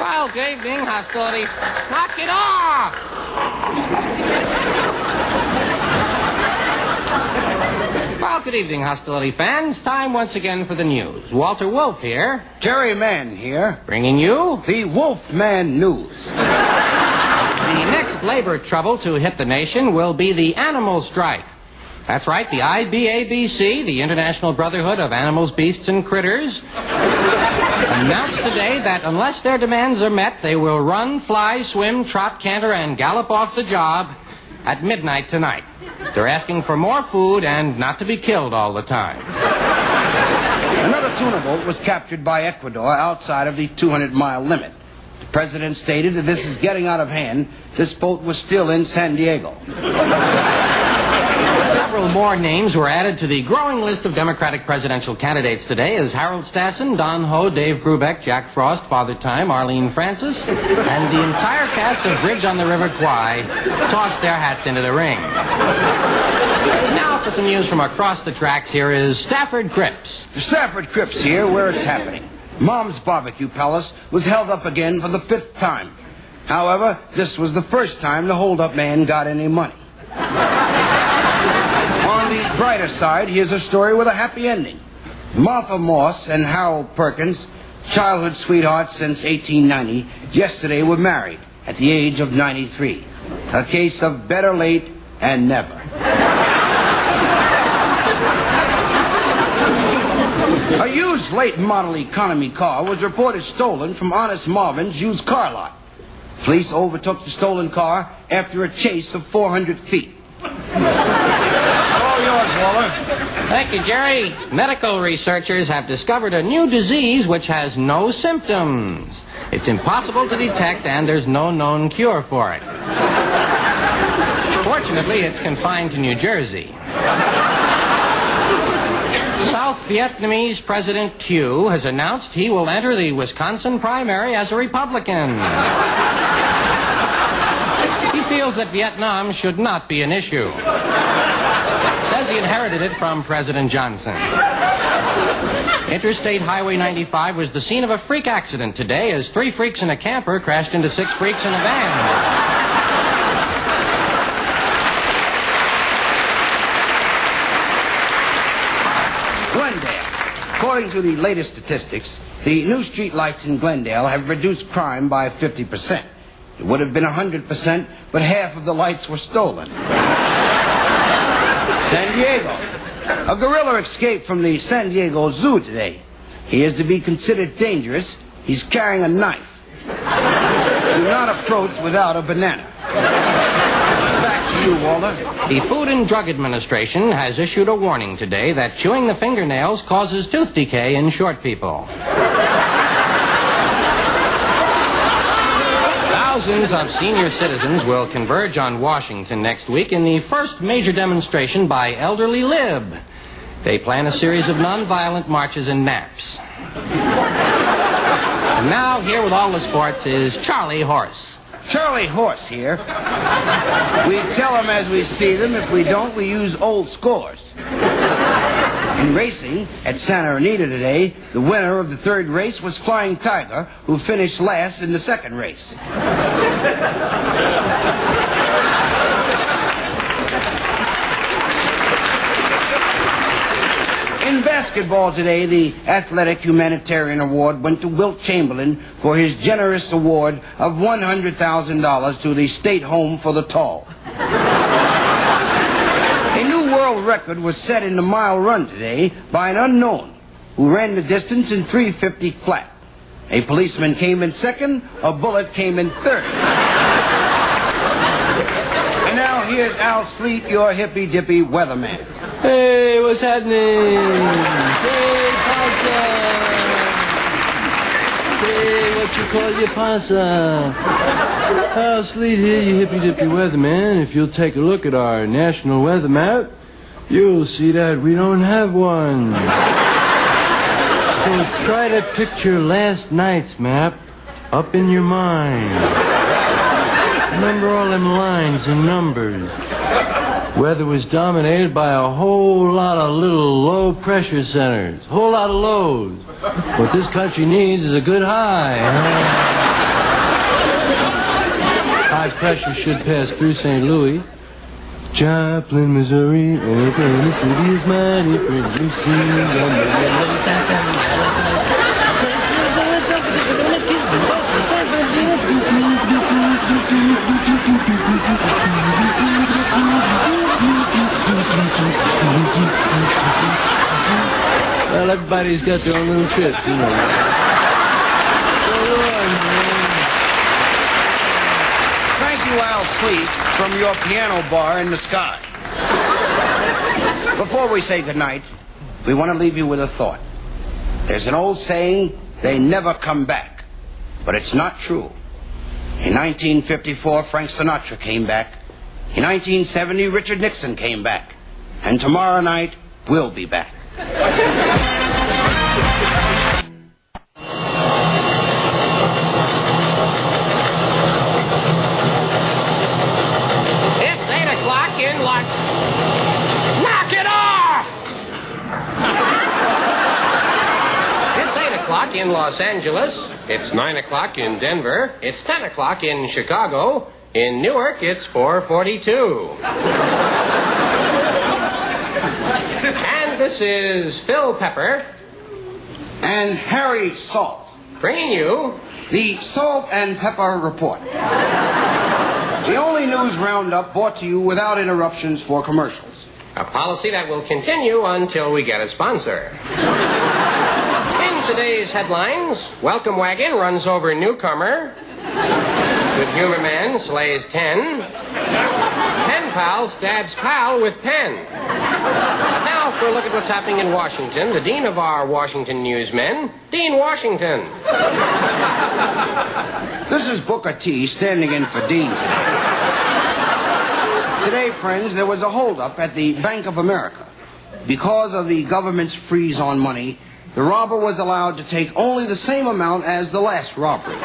Well, good evening, hostility. Knock it off! Well, good evening, hostility fans. Time once again for the news. Walter Wolf here. Jerry Mann here. Bringing you the Wolfman News. The next labor trouble to hit the nation will be the animal strike. That's right, the IBABC, the International Brotherhood of Animals, Beasts, and Critters, announced today that unless their demands are met, they will run, fly, swim, trot, canter, and gallop off the job at midnight tonight. They're asking for more food and not to be killed all the time. Another tuna boat was captured by Ecuador outside of the 200-mile limit. The president stated that this is getting out of hand. This boat was still in San Diego. Several more names were added to the growing list of Democratic presidential candidates today as Harold Stassen, Don Ho, Dave Brubeck, Jack Frost, Father Time, Arlene Francis, and the entire cast of Bridge on the River Kwai tossed their hats into the ring. Now for some news from across the tracks, here is Stafford Cripps. Stafford Cripps here, where it's happening. Mom's Barbecue Palace was held up again for the 5th time. However, this was the first time the hold-up man got any money. On the brighter side, here's a story with a happy ending. Martha Moss and Harold Perkins, childhood sweethearts since 1890, yesterday were married at the age of 93. A case of better late and never. A used late model economy car was reported stolen from Honest Marvin's used car lot. Police overtook the stolen car after a chase of 400 feet. All yours, Waller. Thank you, Jerry. Medical researchers have discovered a new disease which has no symptoms. It's impossible to detect, and there's no known cure for it. Fortunately, it's confined to New Jersey. South Vietnamese President Thieu has announced he will enter the Wisconsin primary as a Republican. He feels that Vietnam should not be an issue. Says he inherited it from President Johnson. Interstate Highway 95 was the scene of a freak accident today as 3 freaks in a camper crashed into 6 freaks in a van. According to the latest statistics, the new street lights in Glendale have reduced crime by 50%. It would have been 100%, but half of the lights were stolen. San Diego. A gorilla escaped from the San Diego Zoo today. He is to be considered dangerous. He's carrying a knife. Do not approach without a banana. Back to you, Walter. The Food and Drug Administration has issued a warning today that chewing the fingernails causes tooth decay in short people. Thousands of senior citizens will converge on Washington next week in the first major demonstration by Elderly Lib. They plan a series of nonviolent marches and naps. And now, here with all the sports is Charlie Horse. Charlie Horse here. We tell them as we see them. If we don't, we use old scores. In racing, at Santa Anita today, the winner of the 3rd race was Flying Tiger, who finished last in the 2nd race. In basketball today, the Athletic Humanitarian Award went to Wilt Chamberlain for his generous award of $100,000 to the State Home for the Tall. A new world record was set in the mile run today by an unknown who ran the distance in 3:50 flat. A policeman came in 2nd, a bullet came in 3rd. And now here's Al Sleet, your hippy-dippy weatherman. Hey, what's happening? Hey, Pasa. Hey, what you call your Pasa? Al Sleet here, you hippy-dippy weatherman. If you'll take a look at our national weather map, you'll see that we don't have one. So try to picture last night's map up in your mind. Remember all them lines and numbers. Weather was dominated by a whole lot of little low-pressure centers. A whole lot of lows. What this country needs is a good high. High pressure should pass through St. Louis. Joplin, Missouri, and the city is mighty pretty. You see, well, everybody's got their own little trips, you know. Thank you, Al Sleep, from your piano bar in the sky. Before we say goodnight, we want to leave you with a thought. There's an old saying, they never come back. But it's not true. In 1954, Frank Sinatra came back. In 1970, Richard Nixon came back. And tomorrow night, we'll be back. It's 8 o'clock in lunch. Knock it off! It's 8 o'clock in Los Angeles. It's 9 o'clock in Denver. It's 10 o'clock in Chicago. In Newark, it's 4:42. And this is Phil Pepper And Harry Salt. bringing you The Salt and Pepper Report. The only news roundup brought to you without interruptions for commercials. a policy that will continue until we get a sponsor. In today's headlines, Welcome Wagon runs over newcomer. Good Humor Man slays 10. Pen Pal stabs pal with pen. Now for a look at what's happening in Washington, the dean of our Washington newsmen, Dean Washington. This is Booker T standing in for Dean today. Today, friends, there was a holdup at the Bank of America. Because of the government's freeze on money, the robber was allowed to take only the same amount as the last robbery.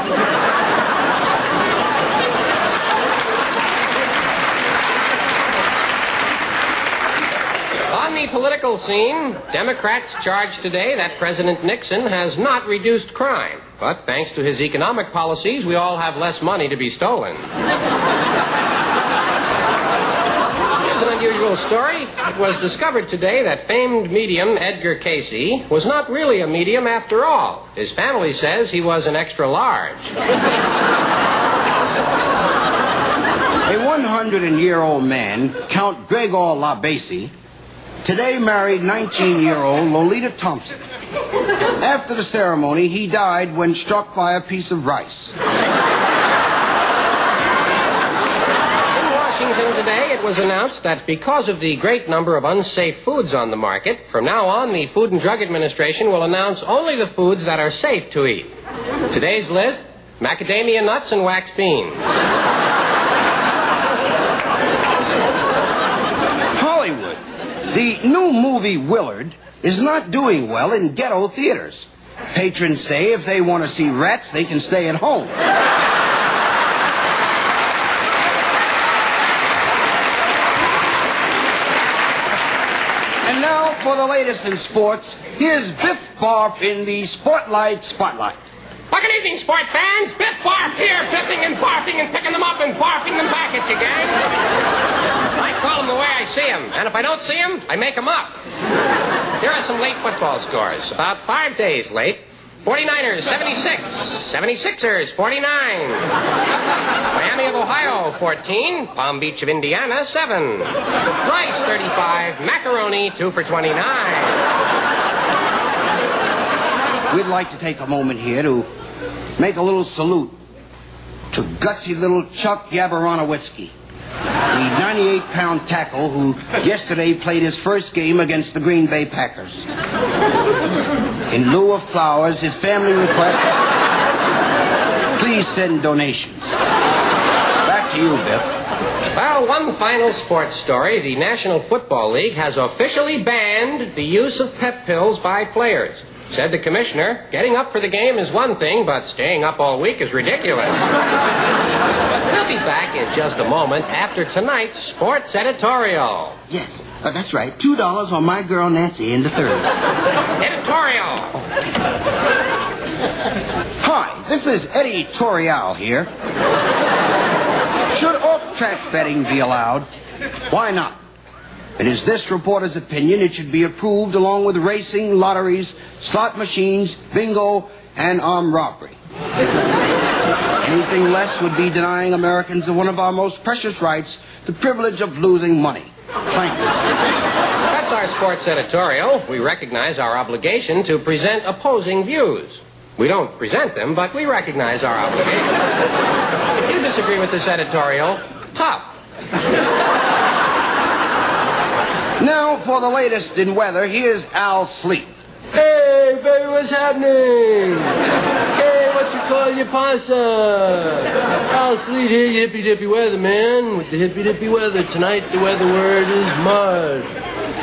On the political scene, Democrats charged today that President Nixon has not reduced crime. But thanks to his economic policies, we all have less money to be stolen. Here's an unusual story. It was discovered today that famed medium Edgar Casey was not really a medium after all. His family says he was an extra large. A 100-year-old man, Count Gregor LaBasie, today married 19-year-old Lolita Thompson. After the ceremony, he died when struck by a piece of rice. In Washington today, it was announced that because of the great number of unsafe foods on the market, from now on, the Food and Drug Administration will announce only the foods that are safe to eat. Today's list, macadamia nuts and wax beans. Hollywood. The new movie Willard is not doing well in ghetto theaters. Patrons say if they want to see rats, they can stay at home. And now for the latest in sports, here's Biff Barf in the Spotlight Spotlight. Well, good evening, sport fans. Biff Barf here, biffing and barfing and picking them up and barfing them back at you, gang. I call them the way I see them, and if I don't see them, I make them up. Here are some late football scores. About 5 days late. 49ers, 76. 76ers, 49. Miami of Ohio, 14. Palm Beach of Indiana, 7. Rice, 35. Macaroni, 2 for 29. We'd like to take a moment here to make a little salute to gutsy little Chuck Yabaranowitzki, the 98-pound tackle who yesterday played his first game against the Green Bay Packers. In lieu of flowers, his family requests, please send donations. Back to you, Biff. Well, one final sports story. The National Football League has officially banned the use of pep pills by players. Said the commissioner, getting up for the game is one thing, but staying up all week is ridiculous. We'll be back in just a moment after tonight's sports editorial. Yes, that's right. $2 on my girl Nancy in the third. Editorial. Hi, this is Eddie Torial here. track betting be allowed? Why not? It is this reporter's opinion it should be approved along with racing, lotteries, slot machines, bingo, and armed robbery. Anything less would be denying Americans of one of our most precious rights, the privilege of losing money. Thank you. That's our sports editorial. We recognize our obligation to present opposing views. We don't present them, but we recognize our obligation. If you disagree with this editorial, tough. Now, for the latest in weather, here's Al Sleep. Hey, baby, what's happening? Hey, what you call your pasta? I'll sleep here, you hippy-dippy weather, man. With the hippy-dippy weather tonight, the weather word is mud.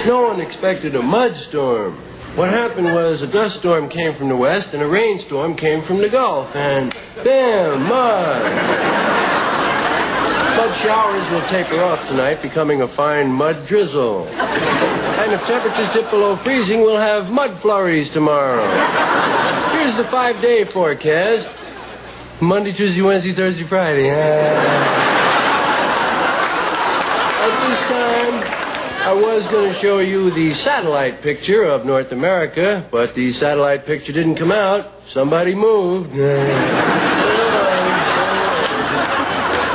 No one expected a mud storm. What happened was a dust storm came from the west and a rainstorm came from the Gulf, and bam, mud. Mud showers will taper off tonight, becoming a fine mud drizzle. And if temperatures dip below freezing, we'll have mud flurries tomorrow. Here's the 5-day forecast. Monday, Tuesday, Wednesday, Thursday, Friday. At this time, I was going to show you the satellite picture of North America, but the satellite picture didn't come out. Somebody moved.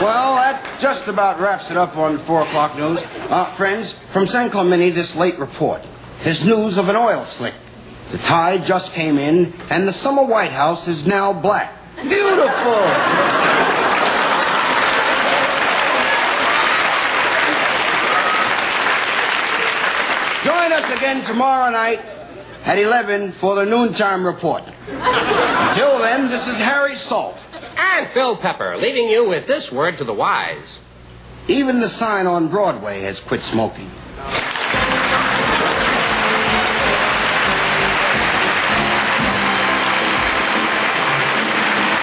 Well, that just about wraps it up on 4 o'clock news. Friends, from San Clemente, this late report. There's news of an oil slick. The tide just came in, and the summer White House is now black. Beautiful! Join us again tomorrow night at 11 for the noontime report. Until then, this is Harry Salt. And Phil Pepper, leaving you with this word to the wise. Even the sign on Broadway has quit smoking.